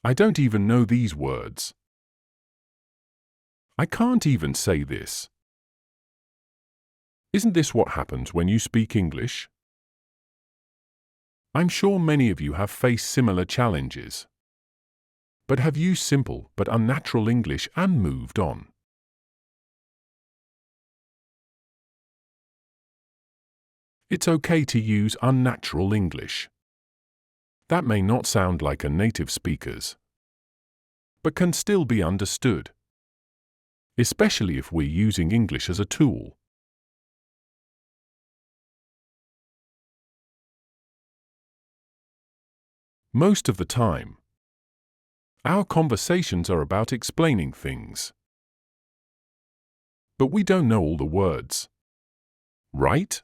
I don't even know these words. I can't even say this. Isn't this what happens when you speak English? I'm sure many of you have faced similar challenges. But have used simple but unnatural English and moved on. It's okay to use unnatural English. That may not sound like a native speaker's, but can still be understood, especially if we're using English as a tool. Most of the time, our conversations are about explaining things. But we don't know all the words, right?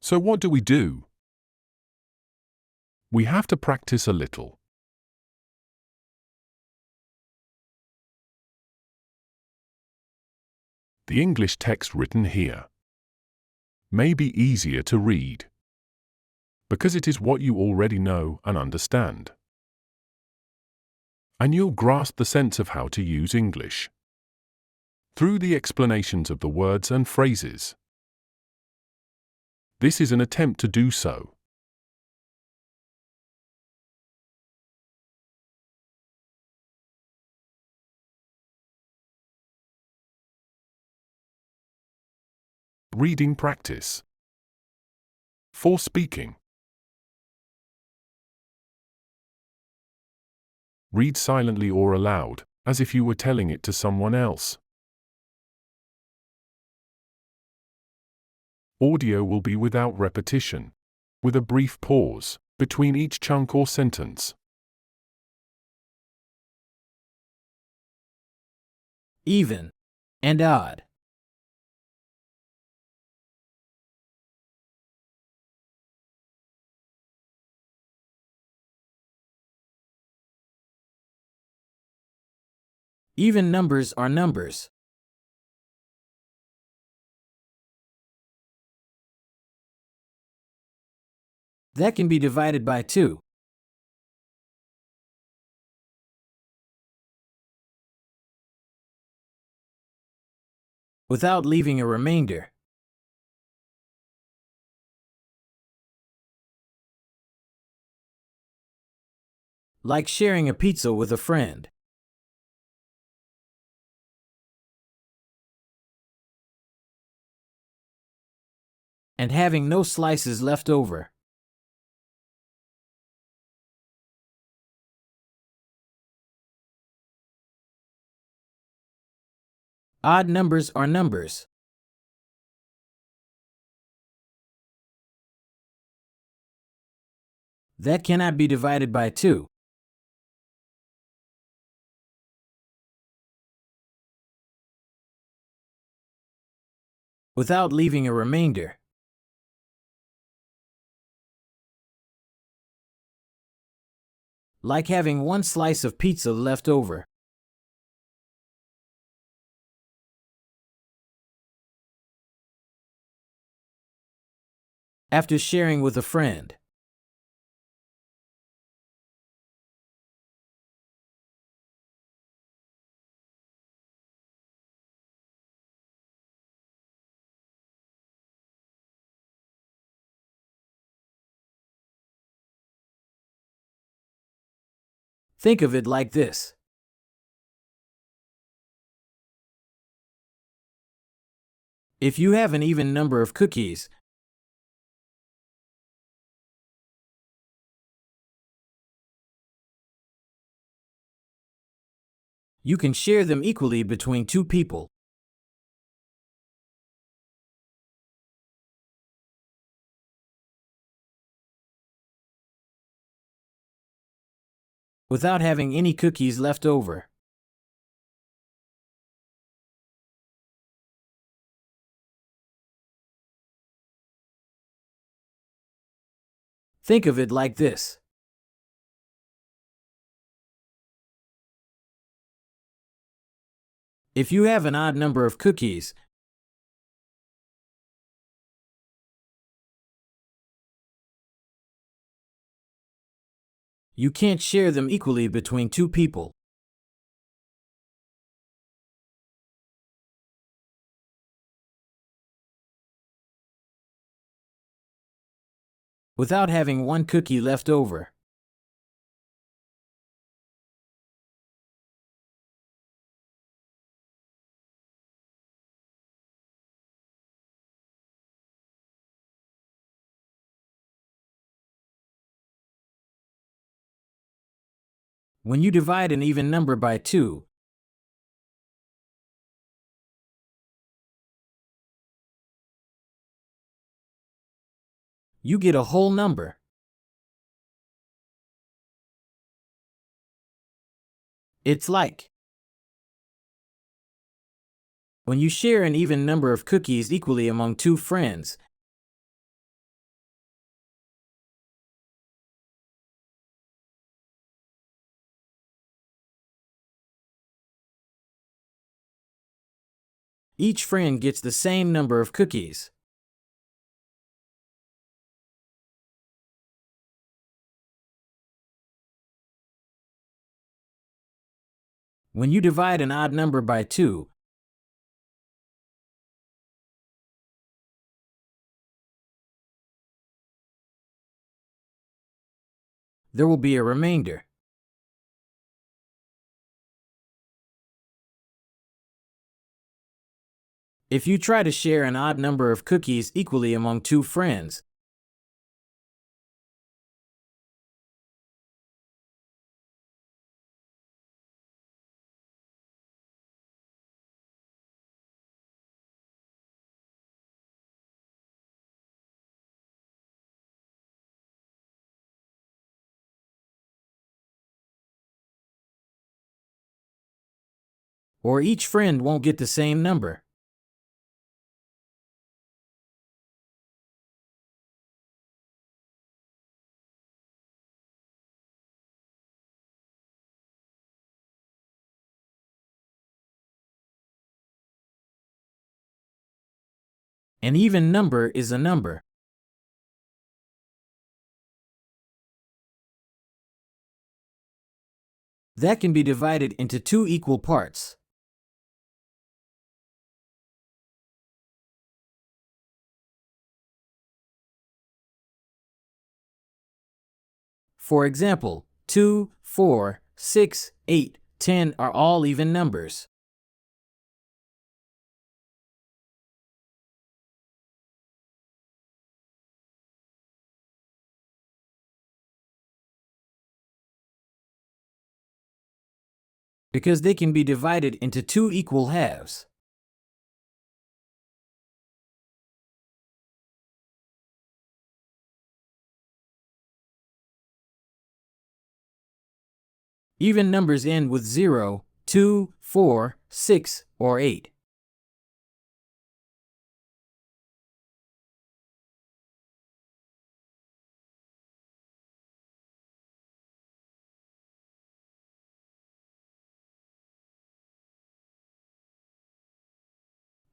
So what do? We have to practice a little. The English text written here may be easier to read, because it is what you already know and understand. And you'll grasp the sense of how to use English through the explanations of the words and phrases. This is an attempt to do so. Reading practice. For speaking. Read silently or aloud, as if you were telling it to someone else. Audio will be without repetition, with a brief pause between each chunk or sentence. Even and odd. Even numbers are numbers. That can be divided by 2. Without leaving a remainder. Like sharing a pizza with a friend. And having no slices left over. Odd numbers are numbers. That cannot be divided by 2. Without leaving a remainder. Like having one slice of pizza left over. After sharing with a friend. Think of it like this. If you have an even number of cookies, you can share them equally between 2 people. Without having any cookies left over. Think of it like this. If you have an odd number of cookies, You can't share them equally between two people. Without having one cookie left over. When you divide an even number by 2, you get a whole number. It's like when you share an even number of cookies equally among two friends. Each friend gets the same number of cookies. When you divide an odd number by 2, there will be a remainder. If you try to share an odd number of cookies equally among two friends, or each friend won't get the same number. An even number is a number that can be divided into two equal parts. For example, 2, 4, 6, 8, 10 are all even numbers. Because they can be divided into two equal halves. Even numbers end with 0, 2, 4, 6, or 8.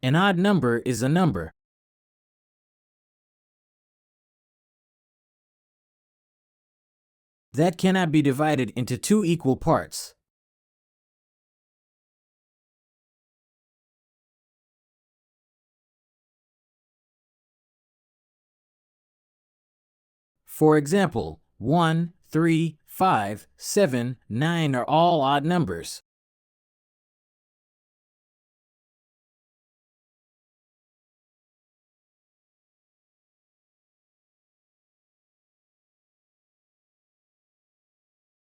An odd number is a number that cannot be divided into two equal parts. For example, 1, 3, 5, 7, 9 are all odd numbers.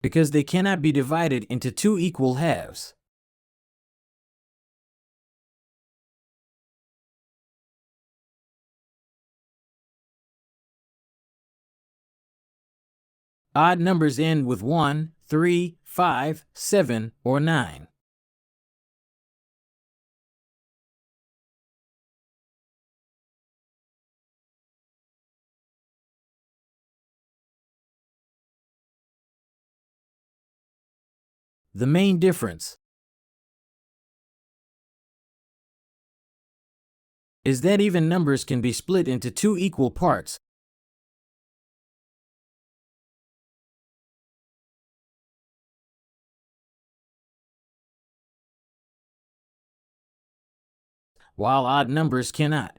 Because they cannot be divided into two equal halves. Odd numbers end with 1, 3, 5, 7, or 9. The main difference is that even numbers can be split into two equal parts, while odd numbers cannot.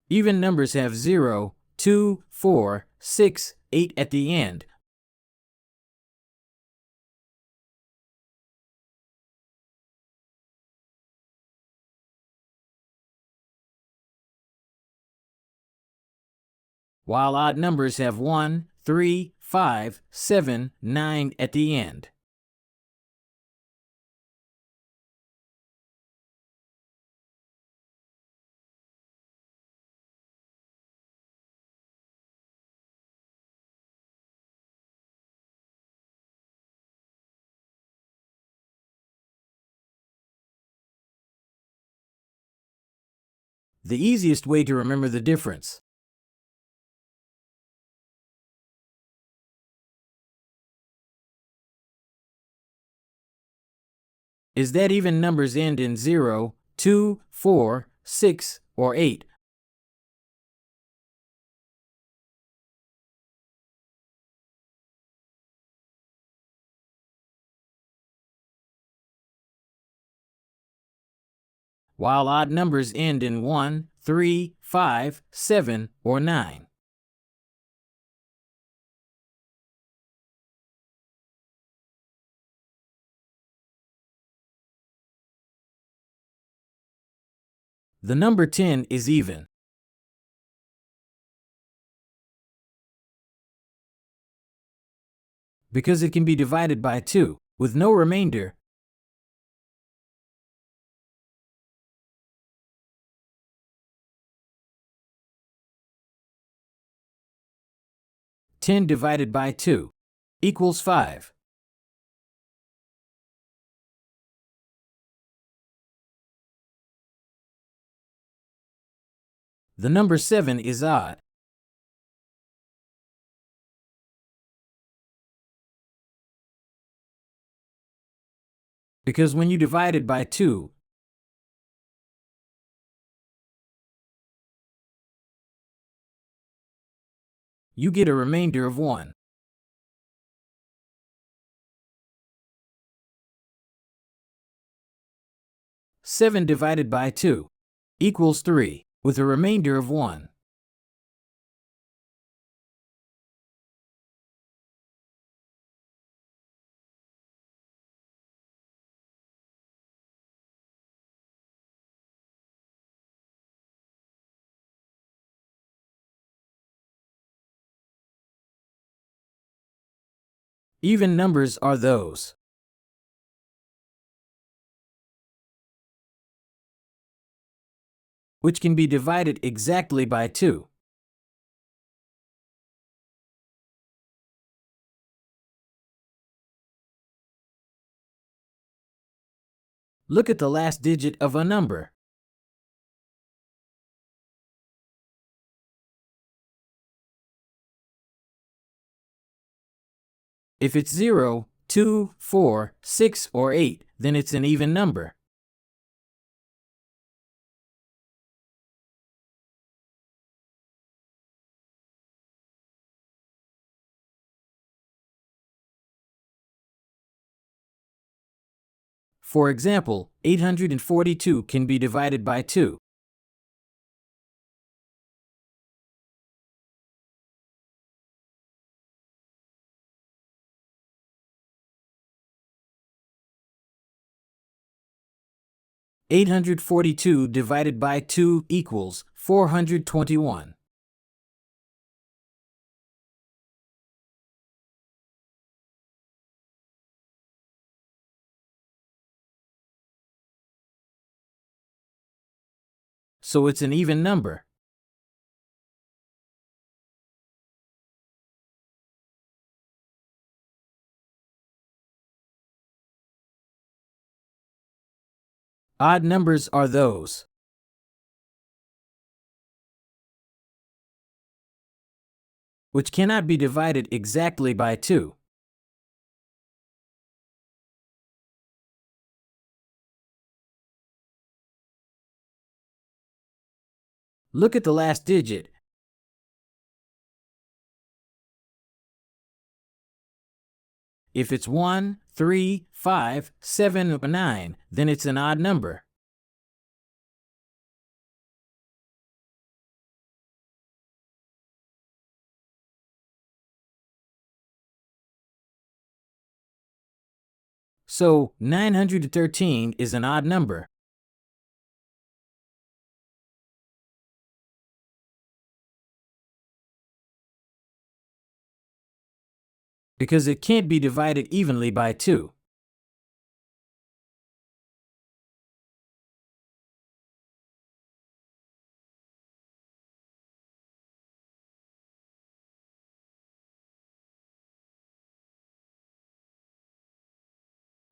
Even numbers have 0, 2, 4, 6, 8 at the end, while odd numbers have 1, 3, 5, 7, 9 at the end. The easiest way to remember the difference is that even numbers end in 0, 2, 4, 6, or 8. While odd numbers end in 1, 3, 5, 7, or 9. The number 10 is even. Because it can be divided by 2, with no remainder. Ten divided by 2 equals 5. The number 7 is odd. Because when you divide it by 2, you get a remainder of 1. Seven divided by 2 equals 3, with a remainder of 1. Even numbers are those which can be divided exactly by 2. Look at the last digit of a number. If it's 0, 2, 4, 6, or 8, then it's an even number. For example, 842 can be divided by 2. (842 divided by 2 equals 421). So it's an even number. Odd numbers are those which cannot be divided exactly by 2. Look at the last digit. If it's 1, 3, 5, 7, or 9, then it's an odd number. So, 913 is an odd number. Because it can't be divided evenly by 2.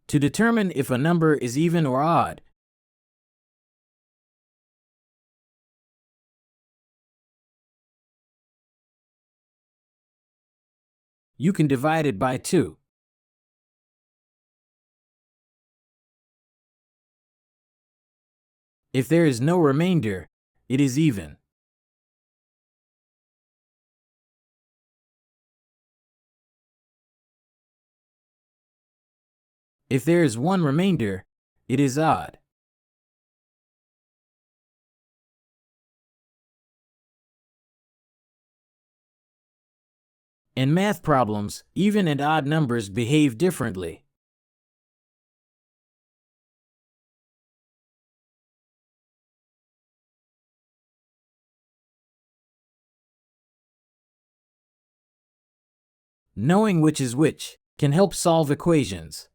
To determine if a number is even or odd, you can divide it by 2. If there is no remainder, it is even. If there is one remainder, it is odd. In math problems, even and odd numbers behave differently. Knowing which is which can help solve equations.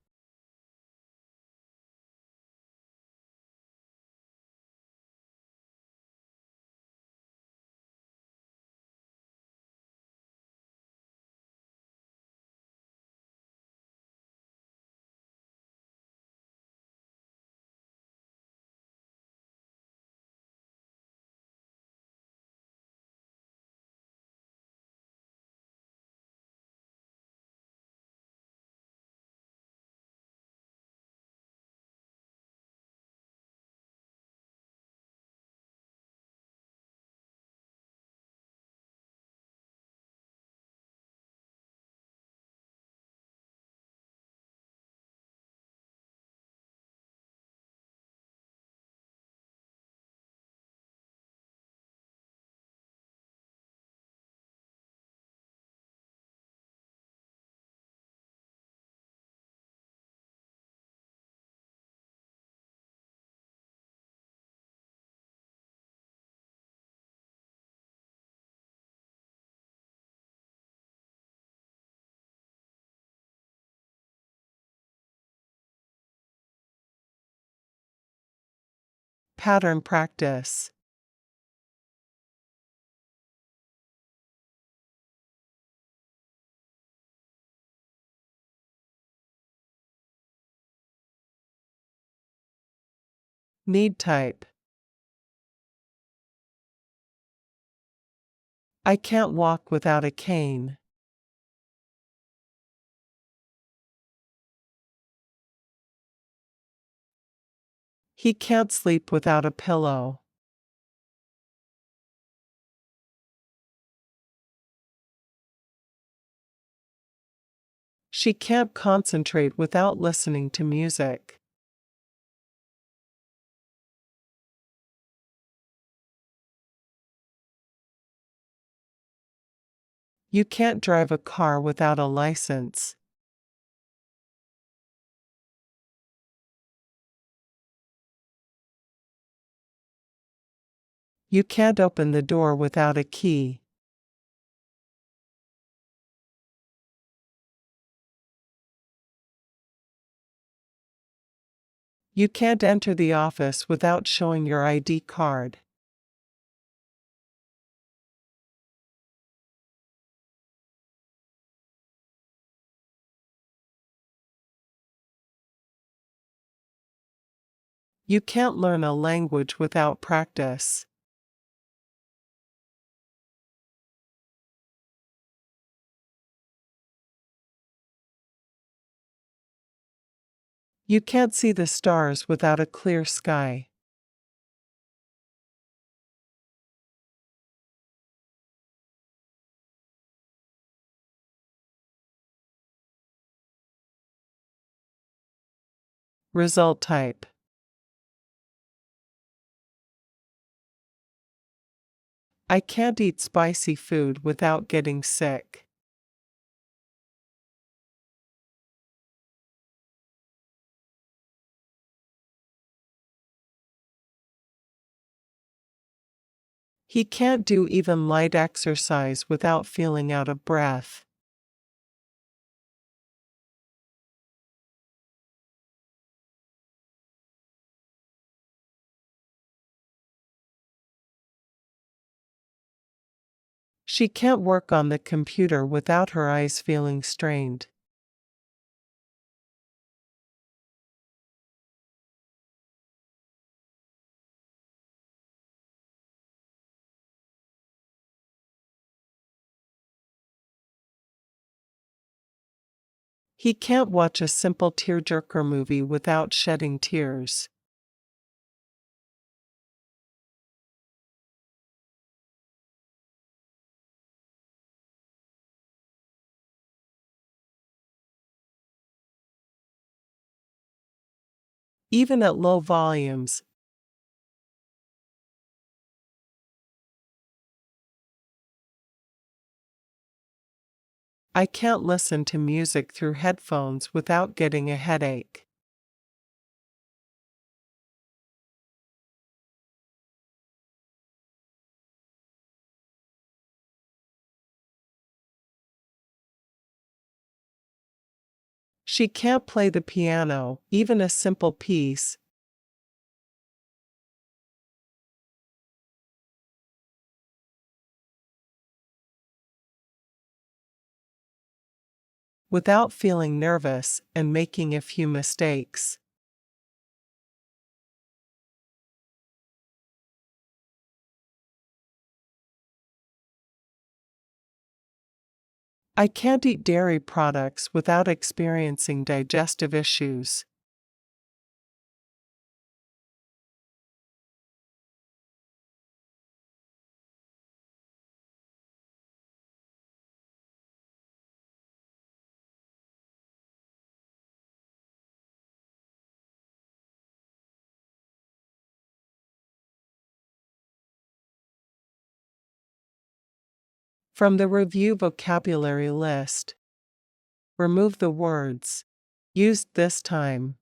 Pattern practice. Need type. I can't walk without a cane. He can't sleep without a pillow. She can't concentrate without listening to music. You can't drive a car without a license. You can't open the door without a key. You can't enter the office without showing your ID card. You can't learn a language without practice. You can't see the stars without a clear sky. Result type. I can't eat spicy food without getting sick. He can't do even light exercise without feeling out of breath. She can't work on the computer without her eyes feeling strained. He can't watch a simple tearjerker movie without shedding tears. Even at low volumes, I can't listen to music through headphones without getting a headache. She can't play the piano, even a simple piece, without feeling nervous and making a few mistakes. I can't eat dairy products without experiencing digestive issues. From the review vocabulary list, remove the words used this time.